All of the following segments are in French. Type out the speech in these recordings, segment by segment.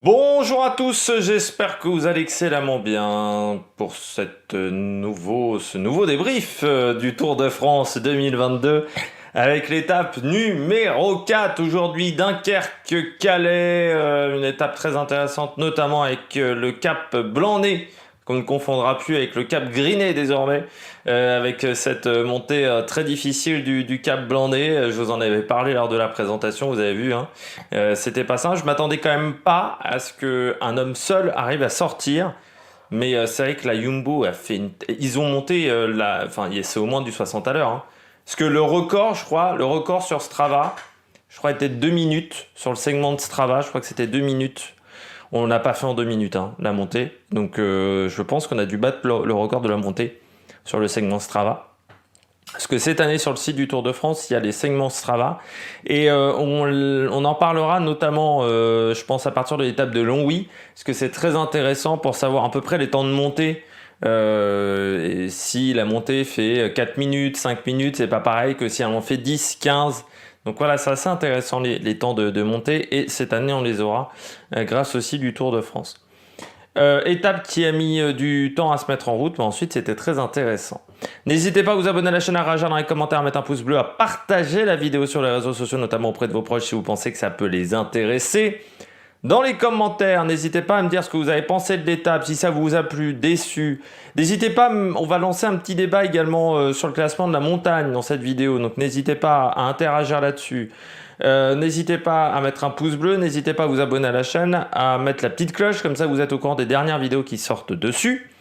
Bonjour à tous, j'espère que vous allez excellemment bien pour ce nouveau débrief du Tour de France 2022 avec l'étape numéro 4 aujourd'hui, Dunkerque-Calais, une étape très intéressante notamment avec le cap Blanc-Nez qu'on ne confondra plus avec le cap Grinet désormais, avec cette montée très difficile du cap Blanc-Nez. Je vous en avais parlé lors de la présentation, vous avez vu, hein. C'était pas ça. Je m'attendais quand même pas à ce qu'un homme seul arrive à sortir. Mais c'est vrai que la Jumbo a fait Ils ont monté Enfin, c'est au moins du 60 à l'heure, hein. Parce que le record, je crois, le record sur Strava, je crois était 2 minutes. Sur le segment de Strava, je crois que c'était 2 minutes. On n'a pas fait en 2 minutes, hein, la montée. Donc je pense qu'on a dû battre le record de la montée sur le segment Strava. Parce que cette année, sur le site du Tour de France, il y a les segments Strava. Et on en parlera notamment, je pense, à partir de l'étape de Longwy. Parce que c'est très intéressant pour savoir à peu près les temps de montée. Et si la montée fait 4 minutes, 5 minutes, c'est pas pareil que si elle en fait 10, 15. Donc voilà, c'est assez intéressant les temps de montée. Et cette année, on les aura grâce aussi du Tour de France. Étape qui a mis du temps à se mettre en route, mais ensuite c'était très intéressant. N'hésitez pas à vous abonner à la chaîne, à réagir dans les commentaires, à mettre un pouce bleu, à partager la vidéo sur les réseaux sociaux, notamment auprès de vos proches si vous pensez que ça peut les intéresser. Dans les commentaires, n'hésitez pas à me dire ce que vous avez pensé de l'étape, si ça vous a plu, déçu. N'hésitez pas, on va lancer un petit débat également sur le classement de la montagne dans cette vidéo, donc n'hésitez pas à interagir là-dessus. N'hésitez pas à mettre un pouce bleu, n'hésitez pas à vous abonner à la chaîne, à mettre la petite cloche, comme ça vous êtes au courant des dernières vidéos qui sortent dessus,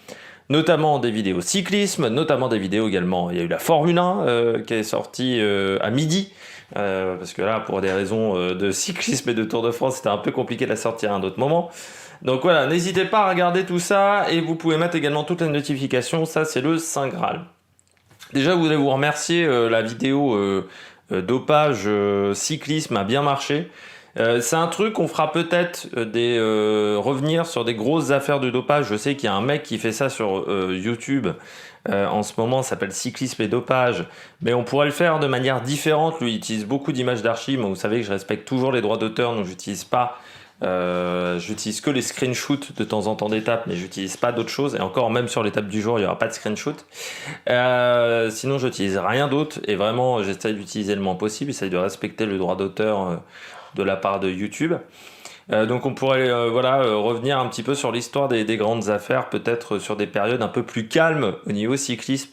notamment des vidéos cyclisme, notamment des vidéos également. Il y a eu la Formule 1 qui est sortie à midi, parce que là, pour des raisons de cyclisme et de Tour de France, c'était un peu compliqué de la sortir à un autre moment. Donc voilà, n'hésitez pas à regarder tout ça, et vous pouvez mettre également toutes les notifications, ça c'est le Saint Graal. Déjà, je voulais vous remercier, la vidéo dopage cyclisme a bien marché. C'est un truc qu'on fera peut-être revenir sur des grosses affaires de dopage. Je sais qu'il y a un mec qui fait ça sur YouTube en ce moment, ça s'appelle Cyclisme et Dopage. Mais on pourrait le faire de manière différente. Lui, il utilise beaucoup d'images d'archives. Moi, vous savez que je respecte toujours les droits d'auteur, donc j'utilise que les screenshots de temps en temps d'étapes, mais j'utilise pas d'autres choses. Et encore, même sur l'étape du jour, il n'y aura pas de screenshot. Sinon, j'utilise rien d'autre. Et vraiment, j'essaye d'utiliser le moins possible. J'essaye de respecter le droit d'auteur de la part de YouTube. Donc on pourrait revenir un petit peu sur l'histoire des grandes affaires, peut-être sur des périodes un peu plus calmes au niveau cyclisme,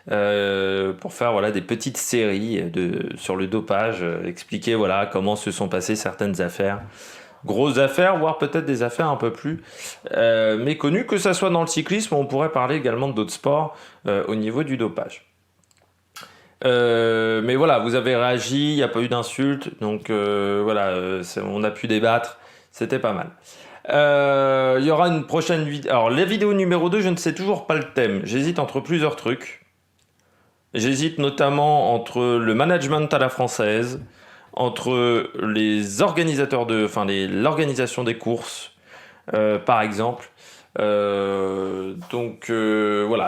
pour faire des petites séries sur le dopage, expliquer comment se sont passées certaines affaires. Grosses affaires, voire peut-être des affaires un peu plus méconnues, que ça soit dans le cyclisme, on pourrait parler également d'autres sports au niveau du dopage. Mais voilà, vous avez réagi, il n'y a pas eu d'insultes, donc on a pu débattre, c'était pas mal. Il y aura une prochaine vidéo. Alors, la vidéo numéro 2, je ne sais toujours pas le thème. J'hésite entre plusieurs trucs. J'hésite notamment entre le management à la française, entre les organisateurs l'organisation des courses, par exemple. Voilà,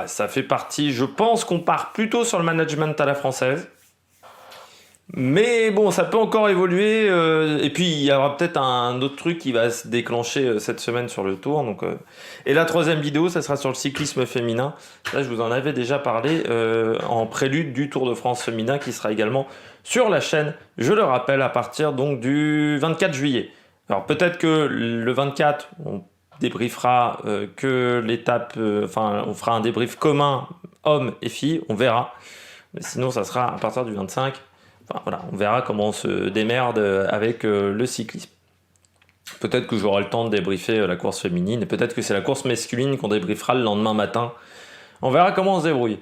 ça fait partie. Je pense qu'on part plutôt sur le management à la française. Mais bon, ça peut encore évoluer. Et puis, il y aura peut-être un autre truc qui va se déclencher cette semaine sur le tour. Et la troisième vidéo, ça sera sur le cyclisme féminin. Là, je vous en avais déjà parlé en prélude du Tour de France féminin qui sera également sur la chaîne, je le rappelle, à partir donc du 24 juillet. Alors, peut-être que le 24, on débriefera que l'étape. On fera un débrief commun, hommes et filles, on verra. Mais sinon, ça sera à partir du 25. Enfin, voilà, on verra comment on se démerde avec le cyclisme. Peut-être que j'aurai le temps de débriefer la course féminine, et peut-être que c'est la course masculine qu'on débriefera le lendemain matin. On verra comment on se débrouille.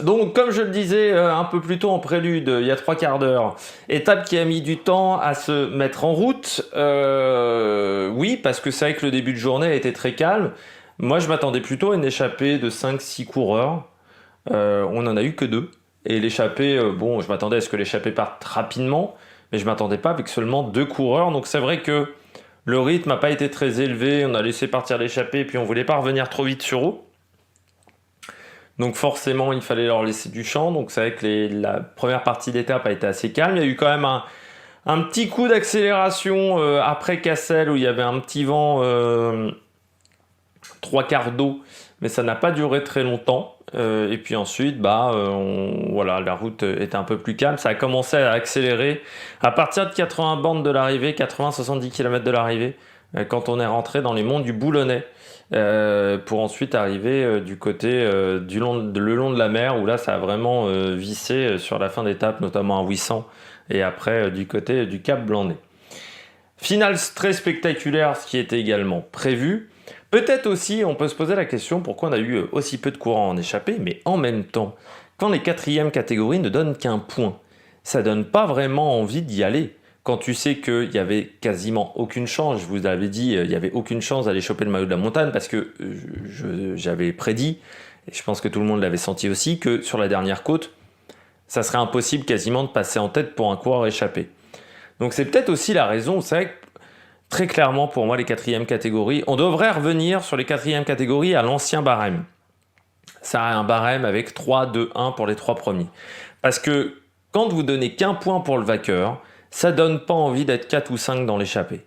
Donc, comme je le disais un peu plus tôt en prélude, il y a 3 quarts d'heure, étape qui a mis du temps à se mettre en route. Oui, parce que c'est vrai que le début de journée a été très calme. Moi, je m'attendais plutôt à une échappée de 5-6 coureurs. On n'en a eu que 2. Et l'échappée, je m'attendais à ce que l'échappée parte rapidement, mais je m'attendais pas avec seulement 2 coureurs. Donc c'est vrai que le rythme n'a pas été très élevé. On a laissé partir l'échappée, puis on voulait pas revenir trop vite sur eux. Donc forcément, il fallait leur laisser du champ. Donc c'est vrai que la première partie d'étape a été assez calme. Il y a eu quand même Un petit coup d'accélération après Cassel où il y avait un petit vent 3/4 d'eau, mais ça n'a pas duré très longtemps. Et puis ensuite, voilà, la route était un peu plus calme. Ça a commencé à accélérer à partir de 80 bornes de l'arrivée, 80-70 km de l'arrivée, quand on est rentré dans les monts du Boulonnais, pour ensuite arriver du côté le long de la mer, où là ça a vraiment vissé sur la fin d'étape, notamment à 800, et après du côté du Cap Blanc-Nez. Finale très spectaculaire, ce qui était également prévu. Peut-être aussi, on peut se poser la question pourquoi on a eu aussi peu de courants en échappée, mais en même temps, quand les quatrièmes catégories ne donnent qu'un point, ça donne pas vraiment envie d'y aller. Quand tu sais qu'il y avait quasiment aucune chance, je vous l'avais dit, il y avait aucune chance d'aller choper le maillot de la montagne parce que j'avais prédit, et je pense que tout le monde l'avait senti aussi, que sur la dernière côte, ça serait impossible quasiment de passer en tête pour un coureur échappé. Donc c'est peut-être aussi la raison, c'est vrai que très clairement pour moi les quatrièmes catégories, on devrait revenir sur les quatrièmes catégories à l'ancien barème. Ça a un barème avec 3, 2, 1 pour les 3 premiers. Parce que quand vous donnez qu'un point pour le vainqueur, ça donne pas envie d'être 4 ou 5 dans l'échappée.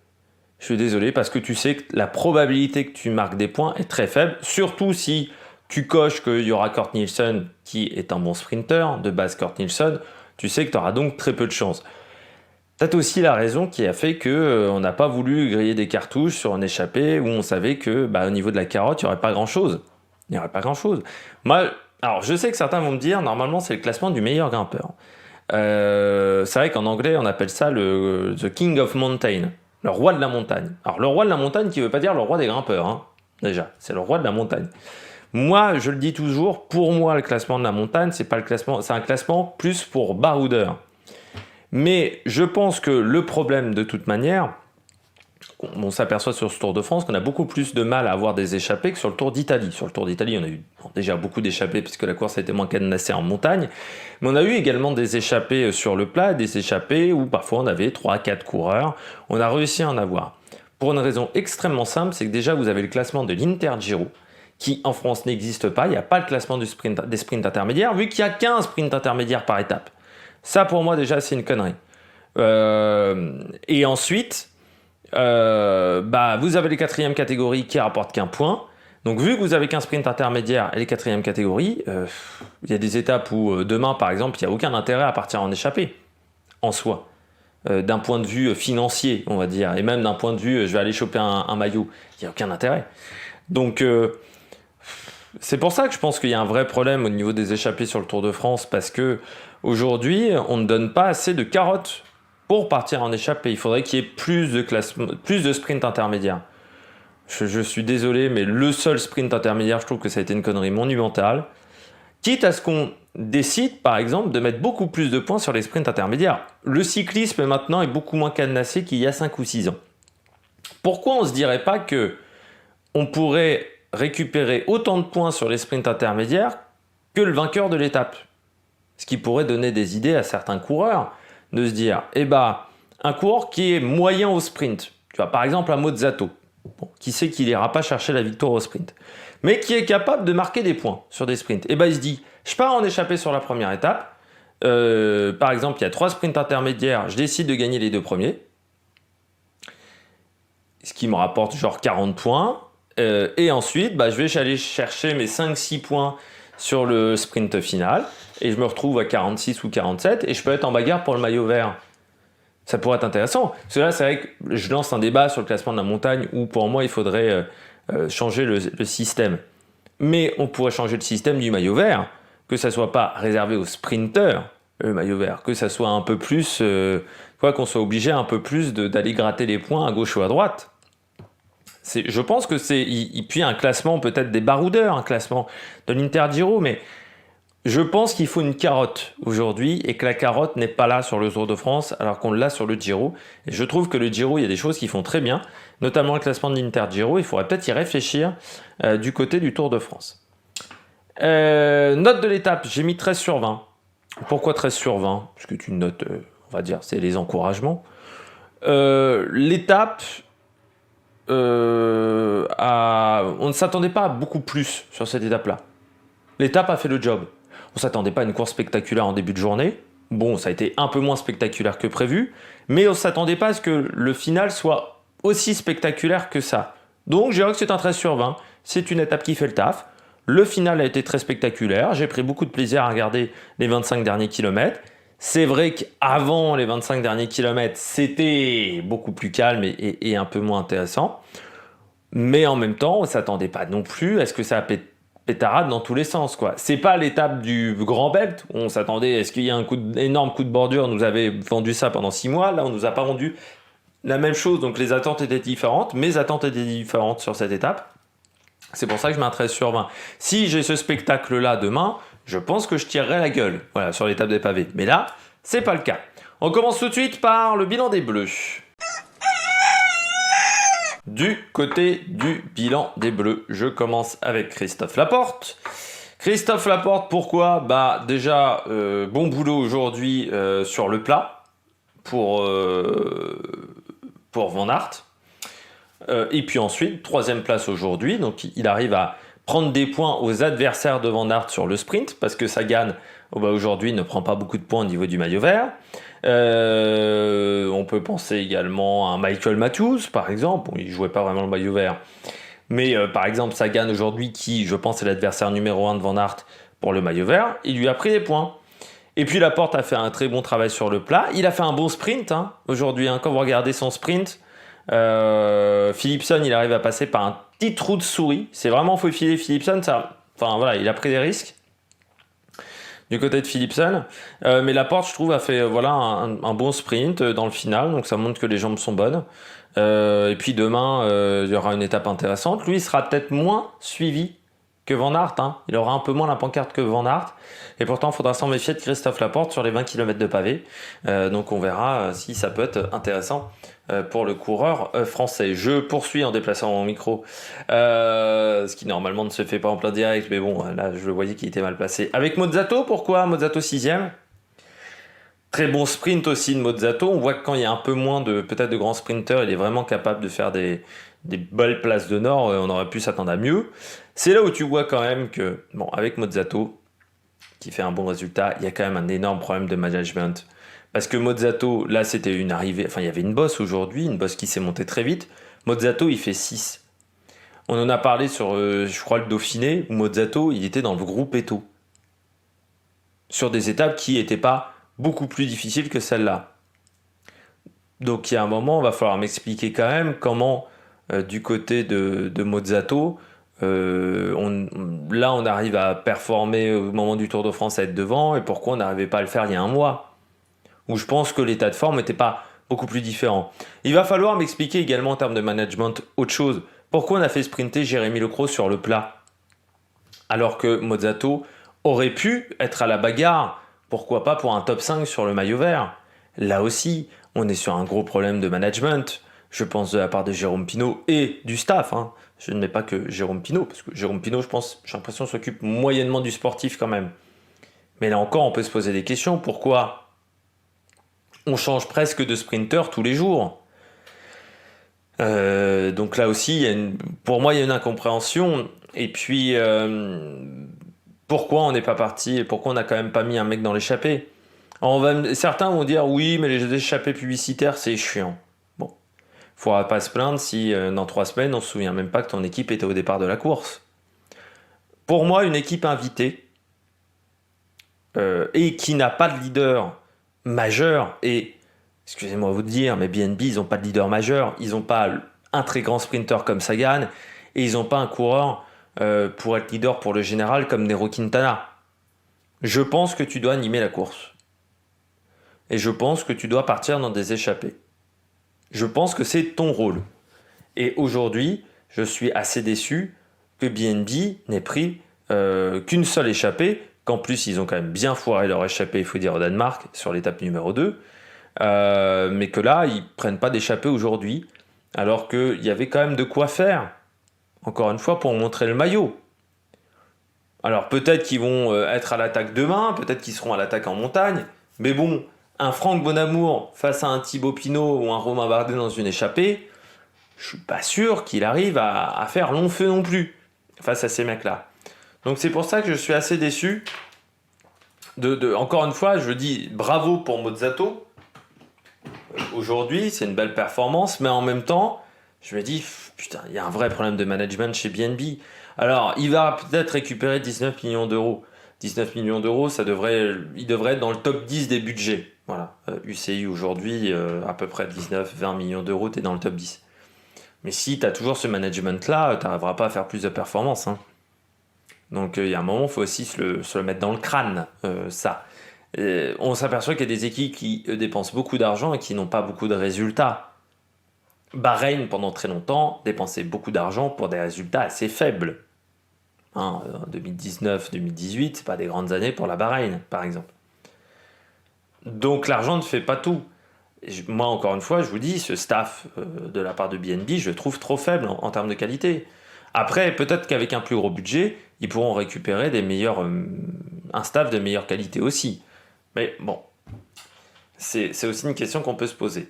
Je suis désolé parce que tu sais que la probabilité que tu marques des points est très faible, surtout si tu coches qu'il y aura Kurt Nielsen qui est un bon sprinter, de base Kurt Nielsen, tu sais que tu auras donc très peu de chance. C'est aussi la raison qui a fait qu'on n'a pas voulu griller des cartouches sur un échappé où on savait que au niveau de la carotte, il n'y aurait pas grand-chose. Il n'y aurait pas grand-chose. Moi, alors je sais que certains vont me dire, normalement c'est le classement du meilleur grimpeur. C'est vrai qu'en anglais on appelle ça le The King of Mountain, le roi de la montagne. Alors le roi de la montagne qui ne veut pas dire le roi des grimpeurs, hein. Déjà, c'est le roi de la montagne. Moi, je le dis toujours, pour moi le classement de la montagne, c'est pas le classement, c'est un classement plus pour baroudeur. Mais je pense que le problème de toute manière, on s'aperçoit sur ce Tour de France qu'on a beaucoup plus de mal à avoir des échappées que sur le Tour d'Italie. Sur le Tour d'Italie, on a eu déjà beaucoup d'échappées puisque la course a été moins cadenassée en montagne. Mais on a eu également des échappées sur le plat, des échappées où parfois on avait 3-4 coureurs. On a réussi à en avoir. Pour une raison extrêmement simple, c'est que déjà vous avez le classement de l'Inter Giro qui en France n'existe pas. Il n'y a pas le classement des sprints intermédiaires vu qu'il n'y a qu'un sprint intermédiaire par étape. Ça, pour moi, déjà, c'est une connerie. Et ensuite, vous avez les quatrièmes catégories qui rapportent qu'un point. Donc, vu que vous avez qu'un sprint intermédiaire et les quatrièmes catégories, il y a des étapes où, demain, par exemple, il n'y a aucun intérêt à partir en échappée, en soi. D'un point de vue financier, on va dire. Et même d'un point de vue, je vais aller choper un maillot. Il n'y a aucun intérêt. Donc, c'est pour ça que je pense qu'il y a un vrai problème au niveau des échappées sur le Tour de France, parce que aujourd'hui, on ne donne pas assez de carottes pour partir en échappée. Il faudrait qu'il y ait plus de sprints intermédiaires. Je suis désolé, mais le seul sprint intermédiaire, je trouve que ça a été une connerie monumentale. Quitte à ce qu'on décide, par exemple, de mettre beaucoup plus de points sur les sprints intermédiaires. Le cyclisme, maintenant, est beaucoup moins cadenassé qu'il y a 5 ou 6 ans. Pourquoi on ne se dirait pas que on pourrait récupérer autant de points sur les sprints intermédiaires que le vainqueur de l'étape? Ce qui pourrait donner des idées à certains coureurs de se dire, un coureur qui est moyen au sprint, tu vois, par exemple un Mozzato, qui sait qu'il n'ira pas chercher la victoire au sprint, mais qui est capable de marquer des points sur des sprints, il se dit, je pars en échappée sur la première étape, par exemple il y a 3 sprints intermédiaires, je décide de gagner les 2 premiers, ce qui me rapporte genre 40 points, et ensuite je vais aller chercher mes 5-6 points sur le sprint final, et je me retrouve à 46 ou 47, et je peux être en bagarre pour le maillot vert. Ça pourrait être intéressant. Parce que là, c'est vrai que je lance un débat sur le classement de la montagne, où pour moi, il faudrait changer le système. Mais on pourrait changer le système du maillot vert, que ça soit pas réservé aux sprinteurs, le maillot vert, que ça soit un peu plus, qu'on soit obligé un peu plus d'aller gratter les points à gauche ou à droite. Je pense que c'est... Puis un classement peut-être des baroudeurs, un classement de l'Inter Giro, mais je pense qu'il faut une carotte aujourd'hui et que la carotte n'est pas là sur le Tour de France alors qu'on l'a sur le Giro. Et je trouve que le Giro, il y a des choses qui font très bien, notamment le classement de l'Inter Giro. Il faudrait peut-être y réfléchir du côté du Tour de France. Note de l'étape, j'ai mis 13 sur 20. Pourquoi 13 sur 20 ? Parce que tu notes, on va dire, c'est les encouragements. L'étape... on ne s'attendait pas à beaucoup plus sur cette étape-là. L'étape a fait le job. On ne s'attendait pas à une course spectaculaire en début de journée. Bon, ça a été un peu moins spectaculaire que prévu, mais on ne s'attendait pas à ce que le final soit aussi spectaculaire que ça. Donc, je dirais que c'est un 13 sur 20. C'est une étape qui fait le taf. Le final a été très spectaculaire. J'ai pris beaucoup de plaisir à regarder les 25 derniers kilomètres. C'est vrai qu'avant les 25 derniers kilomètres, c'était beaucoup plus calme et un peu moins intéressant. Mais en même temps, on ne s'attendait pas non plus à ce que ça pétarade dans tous les sens, quoi. C'est pas l'étape du Grand Belt où on s'attendait à ce qu'il y ait un énorme coup de bordure. On nous avait vendu ça pendant 6 mois. Là, on nous a pas vendu la même chose. Donc les attentes étaient différentes. Mes attentes étaient différentes sur cette étape. C'est pour ça que je mets un 13 sur 20. Si j'ai ce spectacle-là demain, je pense que je tirerai la gueule, voilà, sur l'étape des pavés. Mais là, c'est pas le cas. On commence tout de suite par le bilan des Bleus. Du côté du bilan des Bleus, je commence avec Christophe Laporte. Christophe Laporte, pourquoi ? Bah déjà, bon boulot aujourd'hui sur le plat pour Van Aert. Et puis ensuite, 3e place aujourd'hui, donc il arrive à prendre des points aux adversaires de Van Aert sur le sprint, parce que Sagan, aujourd'hui, ne prend pas beaucoup de points au niveau du maillot vert. On peut penser également à Michael Matthews, par exemple. Bon, il ne jouait pas vraiment le maillot vert. Mais par exemple, Sagan aujourd'hui, qui, je pense, est l'adversaire numéro 1 de Van Aert pour le maillot vert, il lui a pris des points. Et puis Laporte a fait un très bon travail sur le plat. Il a fait un bon sprint aujourd'hui. Quand vous regardez son sprint, Philipsen, il arrive à passer par un petit trou de souris. C'est vraiment faufilé Philipsen. Il a pris des risques du côté de Philipsen. Mais Laporte, je trouve, a fait un bon sprint dans le final. Donc ça montre que les jambes sont bonnes. Et puis demain, il y aura une étape intéressante. Lui, il sera peut-être moins suivi que Van Aert. Il aura un peu moins la pancarte que Van Aert. Et pourtant, il faudra s'en méfier de Christophe Laporte sur les 20 km de pavé. Donc on verra si ça peut être intéressant pour le coureur français. Je poursuis en déplaçant mon micro, ce qui normalement ne se fait pas en plein direct, mais bon, là je le voyais qu'il était mal placé. Avec Mozzato, pourquoi Mozzato 6e ? Très bon sprint aussi de Mozzato. On voit que quand il y a un peu moins peut-être de grands sprinteurs, il est vraiment capable de faire des belles places de nord. On aurait pu s'attendre à mieux. C'est là où tu vois quand même que, avec Mozzato, qui fait un bon résultat, il y a quand même un énorme problème de management. Parce que Mozzato, là c'était une arrivée, il y avait une bosse aujourd'hui, une bosse qui s'est montée très vite. Mozzato, il fait 6. On en a parlé sur, je crois, le Dauphiné, où Mozzato, il était dans le groupe Eto. Sur des étapes qui n'étaient pas beaucoup plus difficiles que celle-là. Donc il y a un moment, il va falloir m'expliquer quand même comment, du côté de Mozzato, on arrive à performer au moment du Tour de France, à être devant, et pourquoi on n'arrivait pas à le faire il y a un mois, où je pense que l'état de forme n'était pas beaucoup plus différent. Il va falloir m'expliquer également en termes de management autre chose. Pourquoi on a fait sprinter Jérémy Lecros sur le plat, alors que Mozzato aurait pu être à la bagarre, pourquoi pas pour un top 5 sur le maillot vert. Là aussi, on est sur un gros problème de management, je pense de la part de Jérôme Pinault et du staff. Je ne mets pas que Jérôme Pinault, parce que Jérôme Pinault, j'ai l'impression, s'occupe moyennement du sportif quand même. Mais là encore, on peut se poser des questions. Pourquoi on change presque de sprinter tous les jours ? Donc là aussi, pour moi, il y a une incompréhension. Et puis, pourquoi on n'est pas parti et pourquoi on n'a quand même pas mis un mec dans l'échappée ? Certains vont dire oui, mais les échappées publicitaires, c'est chiant. Bon, il ne faudra pas se plaindre si dans 3 semaines, on ne se souvient même pas que ton équipe était au départ de la course. Pour moi, une équipe invitée et qui n'a pas de leader majeur, et excusez-moi de vous le dire, mais BNB, ils n'ont pas de leader majeur, ils n'ont pas un très grand sprinter comme Sagan, et ils n'ont pas un coureur pour être leader pour le général comme Nero Quintana. Je pense que tu dois animer la course. Et je pense que tu dois partir dans des échappées. Je pense que c'est ton rôle. Et aujourd'hui, je suis assez déçu que BNB n'ait pris qu'une seule échappée, qu'en plus ils ont quand même bien foiré leur échappée, il faut dire, au Danemark, sur l'étape numéro 2, mais que là, ils ne prennent pas d'échappée aujourd'hui, alors qu'il y avait quand même de quoi faire, encore une fois, pour montrer le maillot. Alors peut-être qu'ils vont être à l'attaque demain, peut-être qu'ils seront à l'attaque en montagne, mais bon, un Franck Bonamour face à un Thibaut Pinot ou un Romain Bardet dans une échappée, je suis pas sûr qu'il arrive à faire long feu non plus face à ces mecs-là. Donc c'est pour ça que je suis assez déçu Encore une fois, je dis bravo pour Mozzato. Aujourd'hui, c'est une belle performance, mais en même temps, je me dis, putain, il y a un vrai problème de management chez BNB. Alors, il va peut-être récupérer 19 millions d'euros. 19 millions d'euros, il devrait être dans le top 10 des budgets. Voilà. UCI aujourd'hui, à peu près 19-20 millions d'euros, tu es dans le top 10. Mais si tu as toujours ce management-là, tu n'arriveras pas à faire plus de performance. Hein. Donc, il y a un moment, il faut aussi se le mettre dans le crâne, ça. On s'aperçoit qu'il y a des équipes qui dépensent beaucoup d'argent et qui n'ont pas beaucoup de résultats. Bahreïn, pendant très longtemps, dépensait beaucoup d'argent pour des résultats assez faibles. Hein, 2019-2018, c'est pas des grandes années pour la Bahreïn, par exemple. Donc l'argent ne fait pas tout. Moi, encore une fois, je vous dis, ce staff de la part de BNB, je le trouve trop faible en termes de qualité. Après, peut-être qu'avec un plus gros budget, ils pourront récupérer un staff de meilleure qualité aussi. Mais bon, c'est aussi une question qu'on peut se poser.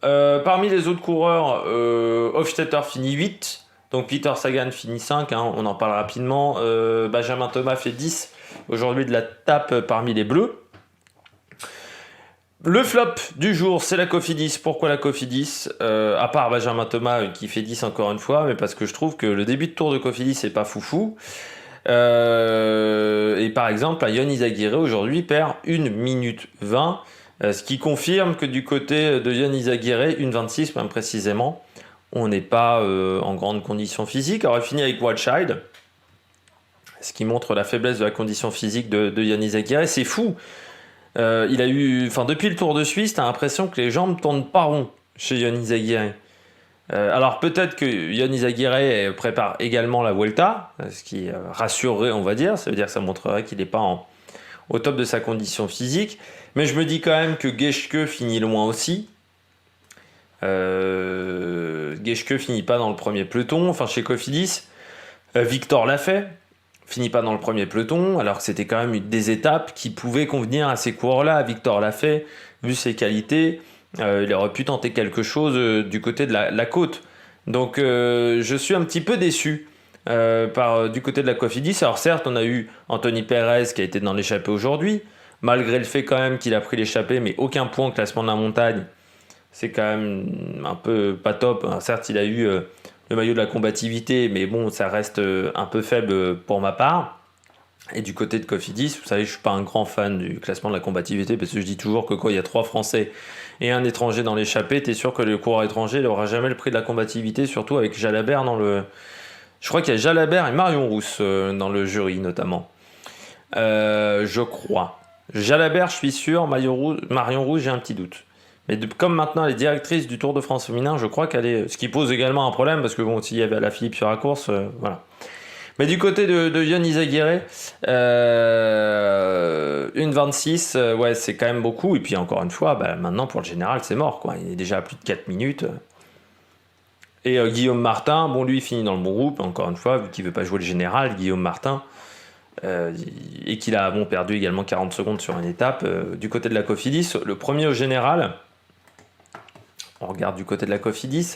Parmi les autres coureurs, Hofstetter finit 8. Donc Peter Sagan finit 5, hein, on en parle rapidement. Benjamin Thomas fait 10. Aujourd'hui de la tape parmi les bleus. Le flop du jour, c'est la Cofidis. Pourquoi la Cofidis à part Benjamin Thomas qui fait 10 encore une fois, mais parce que je trouve que le début de tour de Cofidis c'est pas foufou. Et par exemple, Ion Izagirre aujourd'hui perd 1 minute 20, ce qui confirme que du côté de Ion Izagirre, 1,26 même précisément, on n'est pas en grande condition physique. Alors il finit avec Walscheid, ce qui montre la faiblesse de la condition physique de Ion Izagirre. C'est fou. Depuis le Tour de Suisse, t'as l'impression que les jambes tournent pas rond chez Ion Izagirre. Alors peut-être que Ion Izagirre prépare également la Vuelta, ce qui rassurerait, on va dire. Ça veut dire que ça montrerait qu'il n'est pas au top de sa condition physique. Mais je me dis quand même que Geschke finit loin aussi. Geschke finit pas dans le premier peloton. Enfin, chez Cofidis, Victor Lafay finit pas dans le premier peloton, alors que c'était quand même des étapes qui pouvaient convenir à ces coureurs-là. Victor Lafay, vu ses qualités, il aurait pu tenter quelque chose du côté de la côte. Donc je suis un petit peu déçu du côté de la Cofidis. Alors certes, on a eu Anthony Perez qui a été dans l'échappée aujourd'hui, malgré le fait quand même qu'il a pris l'échappée, mais aucun point au classement de la montagne. C'est quand même un peu pas top. Alors, certes, il a eu le maillot de la combativité, mais bon, ça reste un peu faible pour ma part. Et du côté de Cofidis, vous savez, je suis pas un grand fan du classement de la combativité, parce que je dis toujours que quand il y a 3 Français et un étranger dans l'échappée, t'es sûr que le coureur étranger n'aura jamais le prix de la combativité, surtout avec Jalabert dans le... Je crois qu'il y a Jalabert et Marion Rousse dans le jury, notamment. Je crois. Jalabert, je suis sûr. Marion Rousse, j'ai un petit doute. Mais comme maintenant elle est directrice du Tour de France féminin, je crois qu'elle est... Ce qui pose également un problème, parce que bon, s'il y avait Alaphilippe sur la course, voilà. Mais du côté de Ion Izagirre, 1,26, ouais, c'est quand même beaucoup. Et puis encore une fois, maintenant pour le général, c'est mort, quoi. Il est déjà à plus de 4 minutes. Et Guillaume Martin, bon, lui, il finit dans le bon groupe. Encore une fois, vu qu'il ne veut pas jouer le général, Guillaume Martin, et qu'il a perdu également 40 secondes sur une étape. Du côté de la Cofidis, le premier au général, on regarde du côté de la Cofidis,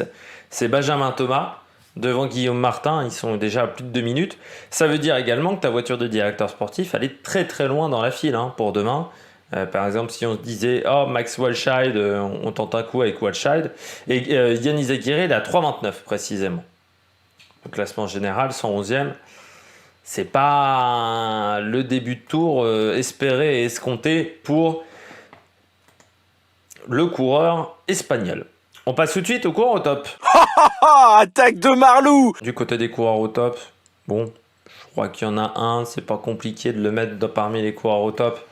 c'est Benjamin Thomas. Devant Guillaume Martin, ils sont déjà à plus de 2 minutes. Ça veut dire également que ta voiture de directeur sportif, elle est très très loin dans la file pour demain. Par exemple, si on se disait, oh, Max Walscheid, on tente un coup avec Walscheid. Et Ion Izagirre, il est à 3,29 précisément. Le classement général, 111e. C'est pas le début de tour espéré et escompté pour le coureur espagnol. On passe tout de suite au coureur au top. Attaque de Marlou! Du côté des coureurs au top, bon, je crois qu'il y en a un, c'est pas compliqué de le mettre parmi les coureurs au top.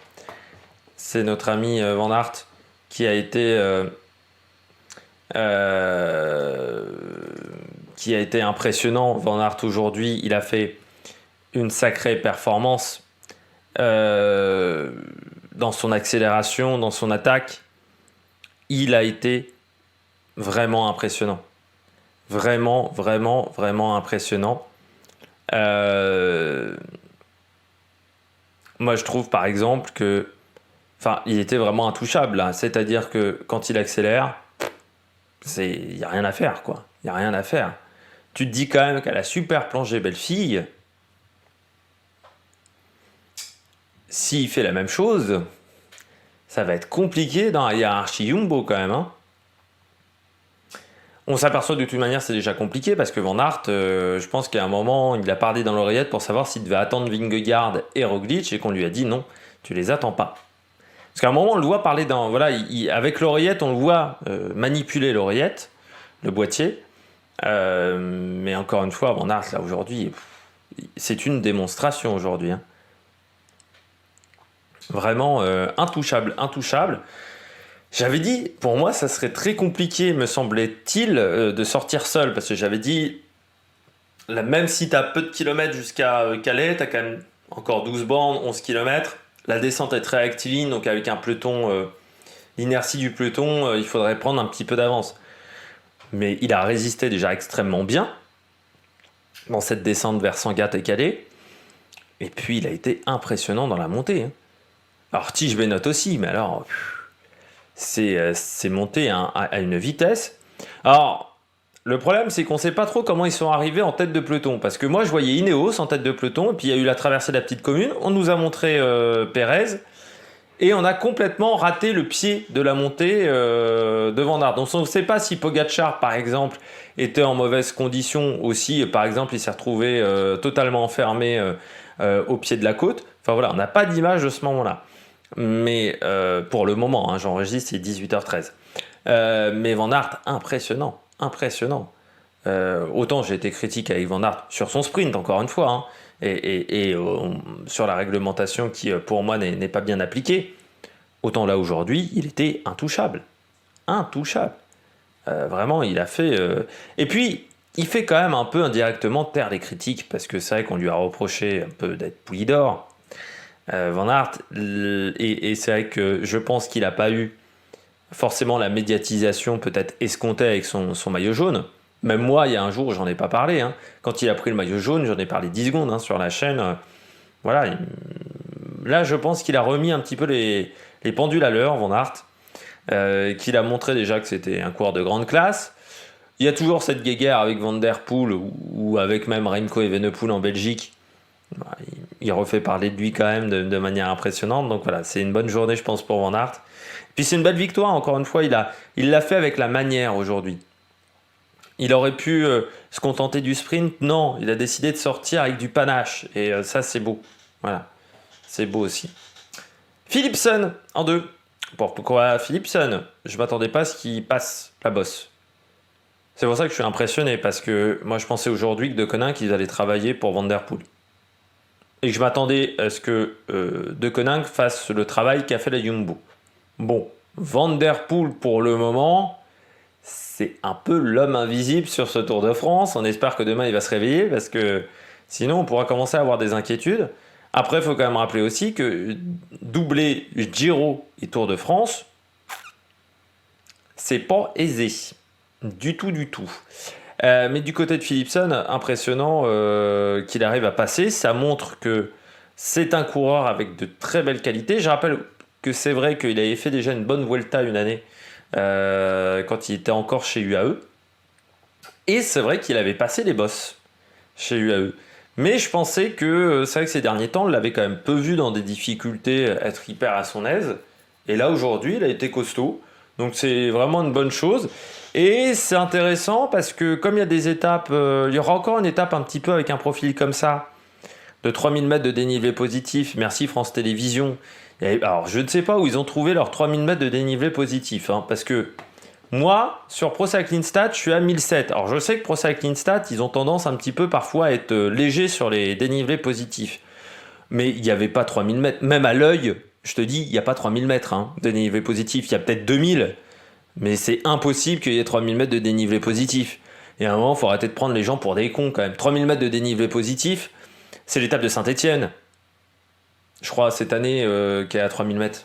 C'est notre ami Van Aert qui a été impressionnant. Van Aert aujourd'hui, il a fait une sacrée performance dans son accélération, dans son attaque. Il a été vraiment impressionnant. Vraiment, vraiment, vraiment impressionnant. Moi, je trouve par exemple que... Enfin, il était vraiment intouchable, là. C'est-à-dire que quand il accélère, il n'y a rien à faire, quoi. Il n'y a rien à faire. Tu te dis quand même qu'à la super plongée belle-fille, s'il fait la même chose, ça va être compliqué dans la hiérarchie Jumbo quand même. Hein. On s'aperçoit de toute manière c'est déjà compliqué parce que Van Aert, je pense qu'à un moment, il a parlé dans l'oreillette pour savoir s'il devait attendre Vingegaard et Roglic et qu'on lui a dit non, tu les attends pas. Parce qu'à un moment, on le voit parler dans... Voilà, avec l'oreillette, on le voit manipuler l'oreillette, le boîtier. Mais encore une fois, Van Aert, là, aujourd'hui, c'est une démonstration aujourd'hui. Hein. Vraiment intouchable, intouchable. J'avais dit, pour moi, ça serait très compliqué, me semblait-il, de sortir seul. Parce que j'avais dit, là, même si tu as peu de kilomètres jusqu'à Calais, tu as quand même encore 12 bornes, 11 kilomètres. La descente est très rectiligne, donc avec un peloton, l'inertie du peloton, il faudrait prendre un petit peu d'avance. Mais il a résisté déjà extrêmement bien dans cette descente vers Sangatte et Calais. Et puis, il a été impressionnant dans la montée. Hein. Alors, Tige Benoît aussi, mais alors, c'est monté à une vitesse. Alors, le problème, c'est qu'on ne sait pas trop comment ils sont arrivés en tête de peloton. Parce que moi, je voyais Ineos en tête de peloton, et puis il y a eu la traversée de la petite commune. On nous a montré Pérez, et on a complètement raté le pied de la montée de Van Aert. Donc, on ne sait pas si Pogačar, par exemple, était en mauvaise condition aussi. Par exemple, il s'est retrouvé totalement enfermé au pied de la côte. Enfin voilà, on n'a pas d'image de ce moment-là. Mais pour le moment, hein, j'enregistre, c'est 18h13. Mais Van Aert, impressionnant. Impressionnant. Autant j'ai été critique avec Van Aert sur son sprint, encore une fois, hein, et sur la réglementation qui, pour moi, n'est pas bien appliquée. Autant là, aujourd'hui, il était intouchable. Intouchable. Vraiment, il a fait... Et puis, il fait quand même un peu indirectement taire les critiques, parce que c'est vrai qu'on lui a reproché un peu d'être poulie d'or. Van Aert, et c'est vrai que je pense qu'il n'a pas eu forcément la médiatisation peut-être escomptée avec son maillot jaune. Même moi, il y a un jour, j'en ai pas parlé. Hein. Quand il a pris le maillot jaune, j'en ai parlé 10 secondes hein, sur la chaîne. Voilà. Là, je pense qu'il a remis un petit peu les pendules à l'heure, Van Aert. Qu'il a montré déjà que c'était un coureur de grande classe. Il y a toujours cette guéguerre avec Van Der Poel ou avec même Remco Evenepoel en Belgique. Il refait parler de lui quand même de manière impressionnante. Donc voilà, c'est une bonne journée, je pense, pour Van Aert. Puis c'est une belle victoire, encore une fois. Il l'a fait avec la manière aujourd'hui. Il aurait pu se contenter du sprint. Non, il a décidé de sortir avec du panache. Et ça, c'est beau. Voilà, c'est beau aussi. Philipsen, en 2. Pourquoi Philipsen? Je ne m'attendais pas à ce qu'il passe la bosse. C'est pour ça que je suis impressionné, parce que moi, je pensais aujourd'hui que De Koninck, ils allaient travailler pour Van Der Poel. Et que je m'attendais à ce que De Koninck fasse le travail qu'a fait la Jumbo. Bon, Van Der Poel, pour le moment, c'est un peu l'homme invisible sur ce Tour de France. On espère que demain, il va se réveiller, parce que sinon, on pourra commencer à avoir des inquiétudes. Après, il faut quand même rappeler aussi que doubler Giro et Tour de France, c'est pas aisé. Du tout, du tout. Mais du côté de Philipsen, impressionnant qu'il arrive à passer. Ça montre que c'est un coureur avec de très belles qualités. Je rappelle que c'est vrai qu'il avait fait déjà une bonne Vuelta une année quand il était encore chez UAE. Et c'est vrai qu'il avait passé les bosses chez UAE. Mais je pensais que c'est vrai que ces derniers temps, on l'avait quand même peu vu dans des difficultés, être hyper à son aise. Et là, aujourd'hui, il a été costaud. Donc c'est vraiment une bonne chose. Et c'est intéressant parce que comme il y a des étapes, il y aura encore une étape un petit peu avec un profil comme ça, de 3000 mètres de dénivelé positif. Merci France Télévisions. Et alors je ne sais pas où ils ont trouvé leurs 3000 mètres de dénivelé positif. Hein, parce que moi, sur Pro Cycling Stats, je suis à 1007. Alors je sais que Pro Cycling Stats, ils ont tendance un petit peu parfois à être légers sur les dénivelés positifs. Mais il n'y avait pas 3000 mètres. Même à l'œil, je te dis, il n'y a pas 3000 mètres hein, de dénivelé positif. Il y a peut-être 2000. Mais c'est impossible qu'il y ait 3000 mètres de dénivelé positif. Et à un moment, il faut arrêter de prendre les gens pour des cons quand même. 3000 mètres de dénivelé positif, c'est l'étape de Saint-Étienne. Je crois cette année qui est à 3000 mètres.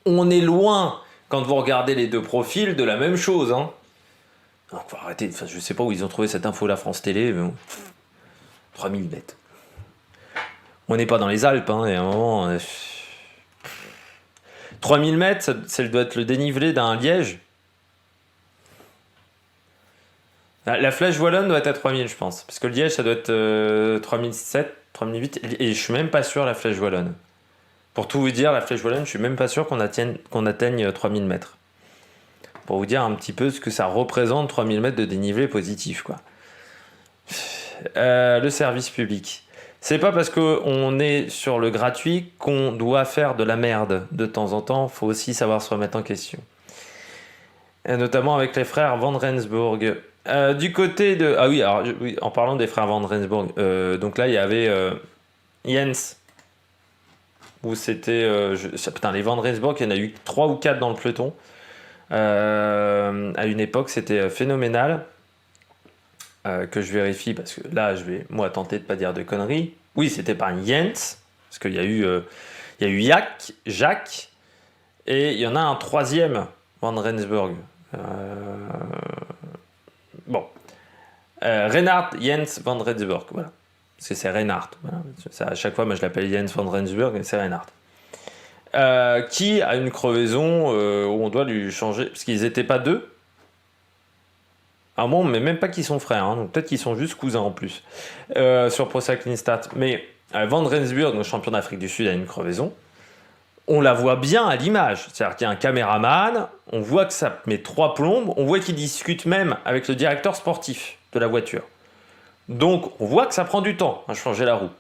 On est loin, quand vous regardez les deux profils, de la même chose. Hein. Donc, faut arrêter. Enfin, je ne sais pas où ils ont trouvé cette info, la France Télé. Mais bon. 3000 mètres. On n'est pas dans les Alpes. Hein, et à un moment... 3000 mètres, ça doit être le dénivelé d'un Liège. La Flèche Wallonne doit être à 3000, je pense. Parce que le Liège, ça doit être 3007, 3008. Et je suis même pas sûr la Flèche Wallonne. Pour tout vous dire, la Flèche Wallonne, je suis même pas sûr qu'on atteigne 3000 mètres. Pour vous dire un petit peu ce que ça représente, 3000 mètres de dénivelé positif, quoi. Le service public. C'est pas parce qu'on est sur le gratuit qu'on doit faire de la merde de temps en temps. Faut aussi savoir se remettre en question. Et notamment avec les frères Van Rensburg. Du côté de... Ah oui, alors, oui, en parlant des frères Van Rensburg, donc là, il y avait Jens, où c'était... putain, les Van Rensburg, il y en a eu 3 ou 4 dans le peloton. À une époque, c'était phénoménal. Que je vérifie, parce que là, je vais, moi, tenter de pas dire de conneries. Oui, c'était pas un Jens, parce qu'il y a eu Jacques, et il y en a un troisième, Van Rensburg. Bon. Reinhard Jens Van Rensburg, voilà. Parce que c'est Reinhard. Voilà. Ça, à chaque fois, moi, je l'appelle Jens Van Rensburg, mais c'est Reinhard. Qui a une crevaison où on doit lui changer, parce qu'ils n'étaient pas deux. Ah bon, mais même pas qu'ils sont frères, hein, donc peut-être qu'ils sont juste cousins en plus, sur Pro Cycling Stats. Mais Van Rensburg, le champion d'Afrique du Sud, a une crevaison. On la voit bien à l'image. C'est-à-dire qu'il y a un caméraman, on voit que ça met 3 plombes, on voit qu'il discute même avec le directeur sportif de la voiture. Donc, on voit que ça prend du temps à changer la roue.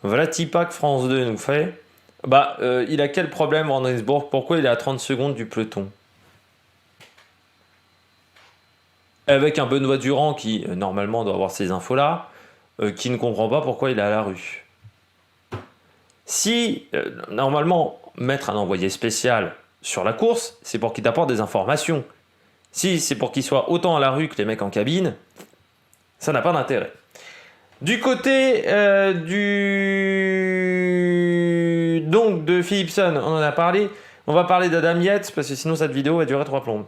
Voilà Tipa que France 2 nous fait. Il a quel problème, Van Rensburg? Pourquoi il est à 30 secondes du peloton? Avec un Benoît Durand qui, normalement, doit avoir ces infos-là, qui ne comprend pas pourquoi il est à la rue. Si, normalement, mettre un envoyé spécial sur la course, c'est pour qu'il t'apporte des informations. Si c'est pour qu'il soit autant à la rue que les mecs en cabine, ça n'a pas d'intérêt. Du côté donc de Philipsen, on en a parlé. On va parler d'Adam Yates, parce que sinon cette vidéo va durer 3 plombes.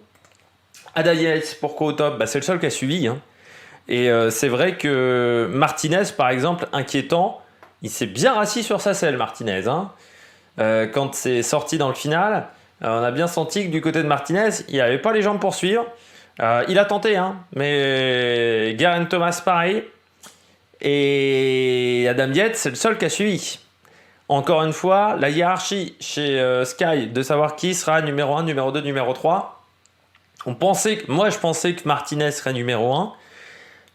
Adam Yates, pourquoi au top? C'est le seul qui a suivi. Hein. Et c'est vrai que Martinez, par exemple, inquiétant, il s'est bien rassis sur sa selle, Martinez. Hein. Quand c'est sorti dans le final, on a bien senti que du côté de Martinez, il n'avait pas les jambes pour suivre. Il a tenté, hein, mais Geraint Thomas, pareil. Et Adam Yates, c'est le seul qui a suivi. Encore une fois, la hiérarchie chez Sky, de savoir qui sera numéro 1, numéro 2, numéro 3. Moi, je pensais que Martinez serait numéro 1.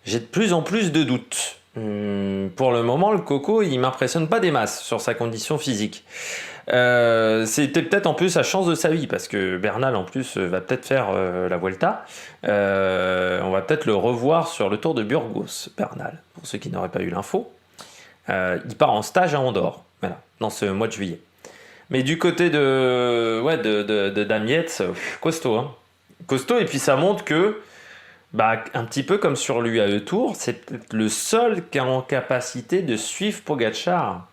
J'ai de plus en plus de doutes. Pour le moment, le Coco, il m'impressionne pas des masses sur sa condition physique. C'était peut-être en plus sa chance de sa vie, parce que Bernal, en plus, va peut-être faire la Vuelta. On va peut-être le revoir sur le Tour de Burgos, Bernal, pour ceux qui n'auraient pas eu l'info. Il part en stage à Andorre, voilà, dans ce mois de juillet. Mais du côté de Adam Yates, costaud, hein. Costaud, et puis ça montre que, un petit peu comme sur l'UAE Tour, c'est peut-être le seul qui est en capacité de suivre Pogacar.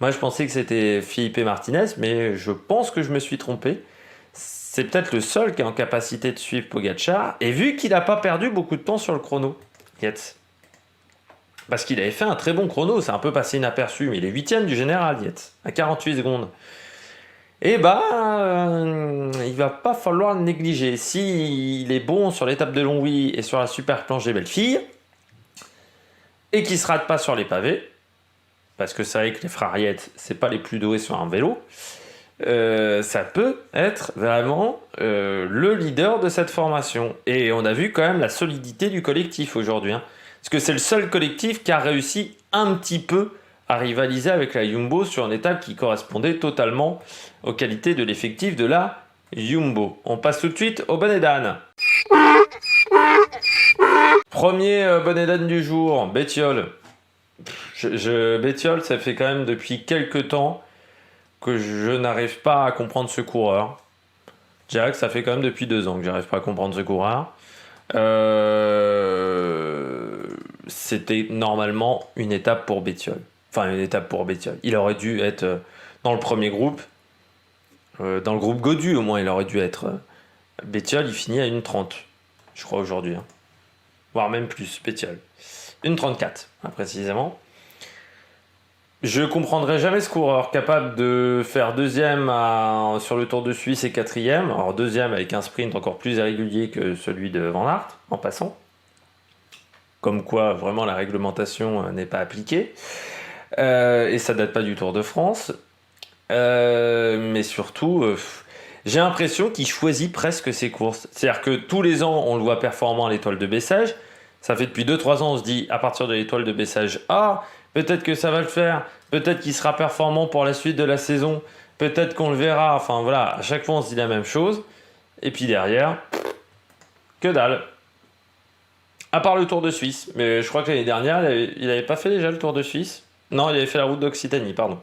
Moi, je pensais que c'était Felipe Martinez, mais je pense que je me suis trompé. C'est peut-être le seul qui est en capacité de suivre Pogacar, et vu qu'il n'a pas perdu beaucoup de temps sur le chrono, Yates. Parce qu'il avait fait un très bon chrono, c'est un peu passé inaperçu, mais il est 8ème du général, Yates, à 48 secondes. Et il va pas falloir le négliger. S'il est bon sur l'étape de Longwy et sur la super planche des Bellefilles, et qu'il se rate pas sur les pavés, parce que c'est vrai que les frères Yates, c'est pas les plus doués sur un vélo, ça peut être vraiment le leader de cette formation. Et on a vu quand même la solidité du collectif aujourd'hui. Hein, parce que c'est le seul collectif qui a réussi un petit peu à rivaliser avec la Jumbo sur une étape qui correspondait totalement aux qualités de l'effectif de la Jumbo. On passe tout de suite au bonnet d'âne. Premier bonnet d'âne du jour, Bettiol. Bettiol, ça fait quand même depuis quelques temps que je n'arrive pas à comprendre ce coureur. Je dirais que ça fait quand même depuis 2 ans que j'arrive pas à comprendre ce coureur. C'était normalement une étape pour Bettiol. Enfin, une étape pour Bettiol. Il aurait dû être dans le premier groupe. Dans le groupe Godu, au moins, il aurait dû être. Bettiol, il finit à 1,30, je crois, aujourd'hui. Hein. Voire même plus, Bettiol. 1,34, précisément. Je comprendrai jamais ce coureur capable de faire 2e sur le Tour de Suisse et 4e. Alors 2e avec un sprint encore plus irrégulier que celui de Van Aert, en passant. Comme quoi, vraiment, la réglementation n'est pas appliquée. Et ça date pas du Tour de France. Mais surtout, j'ai l'impression qu'il choisit presque ses courses. C'est-à-dire que tous les ans, on le voit performant à l'étoile de Bessèges. Ça fait depuis 2-3 ans, on se dit, à partir de l'étoile de Bessèges, ah, peut-être que ça va le faire. Peut-être qu'il sera performant pour la suite de la saison. Peut-être qu'on le verra. Enfin voilà, à chaque fois, on se dit la même chose. Et puis derrière, que dalle. À part le Tour de Suisse. Mais je crois que l'année dernière, il avait pas fait déjà le Tour de Suisse. Non, il avait fait la route d'Occitanie, pardon.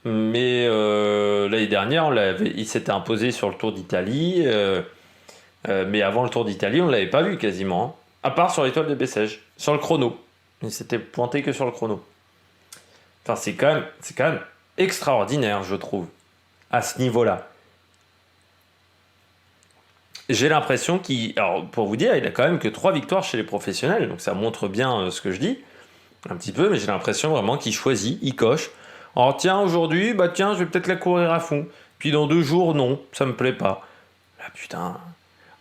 Mais l'année dernière, il s'était imposé sur le Tour d'Italie. Mais avant le Tour d'Italie, on ne l'avait pas vu quasiment. Hein. À part sur l'étoile de Bessèges, sur le chrono. Il s'était pointé que sur le chrono. Enfin, c'est quand même extraordinaire, je trouve, à ce niveau-là. J'ai l'impression qu'il... Alors, pour vous dire, il a quand même que 3 victoires chez les professionnels. Donc ça montre bien ce que je dis. Un petit peu, mais j'ai l'impression vraiment qu'il choisit, il coche. Alors tiens, aujourd'hui, bah tiens, je vais peut-être la courir à fond. Puis dans 2 jours, non, ça me plaît pas. Ah putain.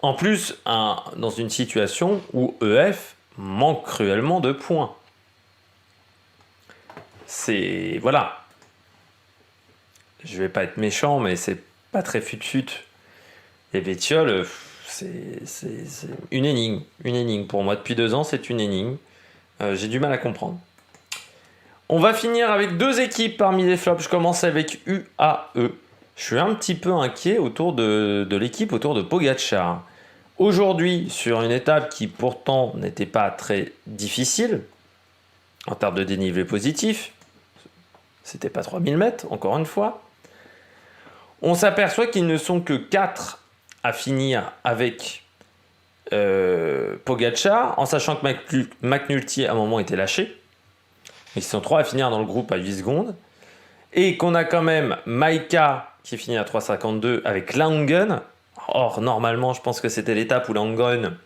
En plus, dans une situation où EF manque cruellement de points. C'est... Voilà. Je vais pas être méchant, mais c'est pas très fut-fut. Et Bettiol, c'est une énigme. Une énigme. Pour moi, depuis 2 ans, c'est une énigme. J'ai du mal à comprendre. On va finir avec 2 équipes parmi les flops. Je commence avec UAE. Je suis un petit peu inquiet autour de l'équipe, autour de Pogačar. Aujourd'hui, sur une étape qui pourtant n'était pas très difficile, en termes de dénivelé positif, c'était pas 3000 mètres, encore une fois, on s'aperçoit qu'ils ne sont que 4 à finir avec Pogačar, en sachant que McNulty à un moment était lâché. Ils sont 3 à finir dans le groupe à 8 secondes. Et qu'on a quand même Maika qui finit à 3,52 avec Langen. Or, normalement, je pense que c'était l'étape où Langen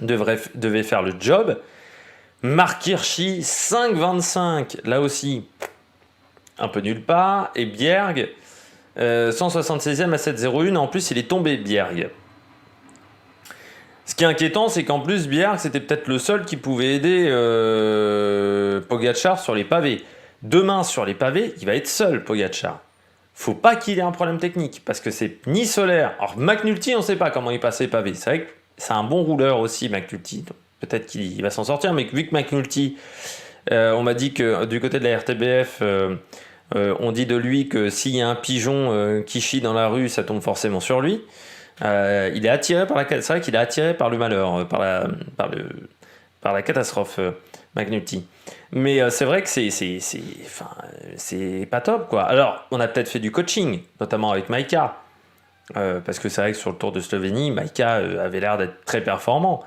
devait faire le job. Mark Hirschi, 5,25. Là aussi, un peu nulle part. Et Bjerg, 176e à 7,01. En plus, il est tombé, Bjerg. Ce qui est inquiétant, c'est qu'en plus, Bjerg, c'était peut-être le seul qui pouvait aider Pogačar sur les pavés. Demain, sur les pavés, il va être seul, Pogačar. Faut pas qu'il ait un problème technique, parce que c'est ni Solaire. Alors, McNulty, on ne sait pas comment il passe les pavés. C'est vrai que c'est un bon rouleur aussi, McNulty. Peut-être qu'il va s'en sortir, mais vu que McNulty, on m'a dit que du côté de la RTBF, on dit de lui que s'il y a un pigeon qui chie dans la rue, ça tombe forcément sur lui. Il est attiré par c'est vrai qu'il est attiré par le malheur, par la catastrophe, McNulty. Mais c'est vrai que c'est pas top, quoi. Alors, on a peut-être fait du coaching, notamment avec Maika, parce que c'est vrai que sur le Tour de Slovénie, Maika avait l'air d'être très performant.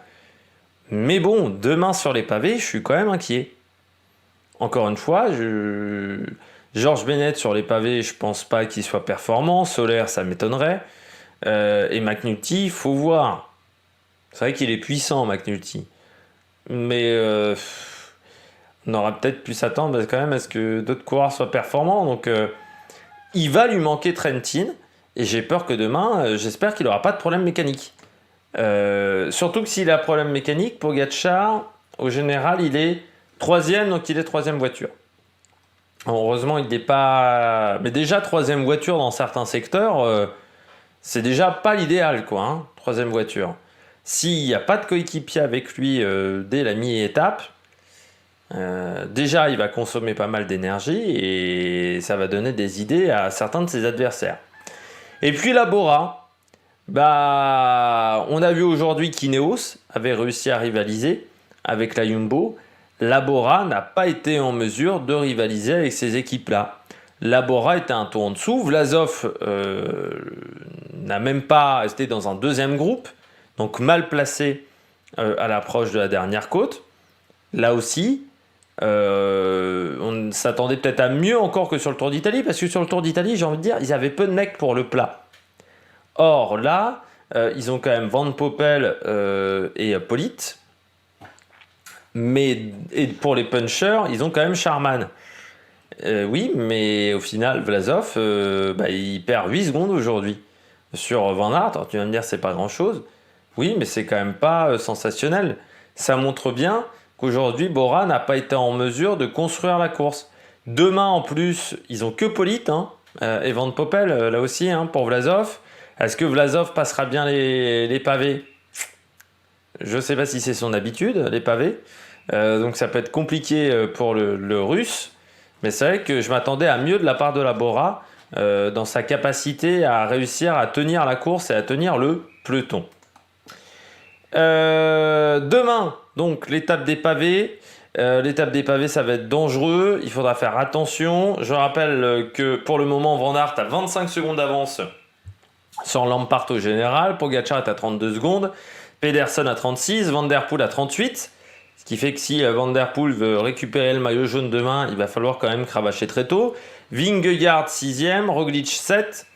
Mais bon, demain sur les pavés, je suis quand même inquiet. Encore une fois, Georges Bennett sur les pavés, je pense pas qu'il soit performant. Solaire, ça m'étonnerait. Et McNulty, il faut voir. C'est vrai qu'il est puissant, McNulty. Mais on aura peut-être pu s'attendre quand même à ce que d'autres coureurs soient performants. Donc, il va lui manquer Trentin. Et j'ai peur que demain, j'espère qu'il n'aura pas de problème mécanique. Surtout que s'il a problème mécanique, Pogačar, au général, il est 3e, donc il est 3e voiture. Heureusement, il n'est pas... Mais déjà, 3e voiture dans certains secteurs... c'est déjà pas l'idéal, quoi, hein, 3e voiture. S'il n'y a pas de coéquipier avec lui dès la mi-étape, déjà il va consommer pas mal d'énergie et ça va donner des idées à certains de ses adversaires. Et puis la Bora, on a vu aujourd'hui qu'Ineos avait réussi à rivaliser avec la Jumbo. La Bora n'a pas été en mesure de rivaliser avec ces équipes-là. La Bora était un tour en dessous. Vlasov n'a même pas été dans un 2e groupe, donc mal placé à l'approche de la dernière côte. Là aussi, on s'attendait peut-être à mieux encore que sur le Tour d'Italie, parce que sur le Tour d'Italie, j'ai envie de dire, ils avaient peu de mecs pour le plat. Or là, ils ont quand même Van Poppel et Pollitt, et pour les punchers, ils ont quand même Charman. Oui, mais au final, Vlasov, il perd 8 secondes aujourd'hui sur Van Aert. Alors tu vas me dire, c'est pas grand-chose. Oui, mais c'est quand même pas sensationnel. ça montre bien qu'aujourd'hui, Bora n'a pas été en mesure de construire la course. Demain, en plus, ils ont que Polite, hein, et Van Poppel, là aussi, hein, pour Vlasov. Est-ce que Vlasov passera bien les pavés? Je ne sais pas si c'est son habitude, les pavés. Donc ça peut être compliqué pour le Russe. Mais c'est vrai que je m'attendais à mieux de la part de la Bora dans sa capacité à réussir à tenir la course et à tenir le peloton. Demain, donc l'étape des pavés. L'étape des pavés, ça va être dangereux. Il faudra faire attention. Je rappelle que pour le moment, Van Aert a 25 secondes d'avance sur Lampart au général. Pogacar est à 32 secondes. Pedersen à 36. Van Der Poel à 38. Ce qui fait que si Van Der Poel veut récupérer le maillot jaune demain, il va falloir quand même cravacher très tôt. Vingegaard 6e, Roglic 7,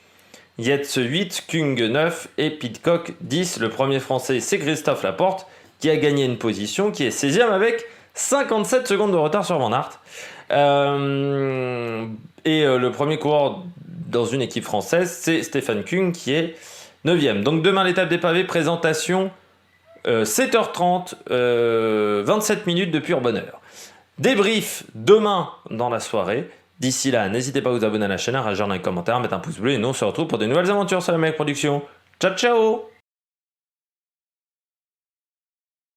Yates 8, Kung 9 et Pidcock 10. Le premier français, c'est Christophe Laporte qui a gagné une position, qui est 16e avec 57 secondes de retard sur Van Aert. Le premier coureur dans une équipe française, c'est Stefan Kung qui est 9e. Donc demain, l'étape des pavés, présentation 7h30, 27 minutes depuis Urbonneur. Débrief demain dans la soirée. D'ici là, n'hésitez pas à vous abonner à la chaîne, à réagir dans les commentaires, à mettre un pouce bleu et nous on se retrouve pour de nouvelles aventures sur la Mec Production. Ciao ciao!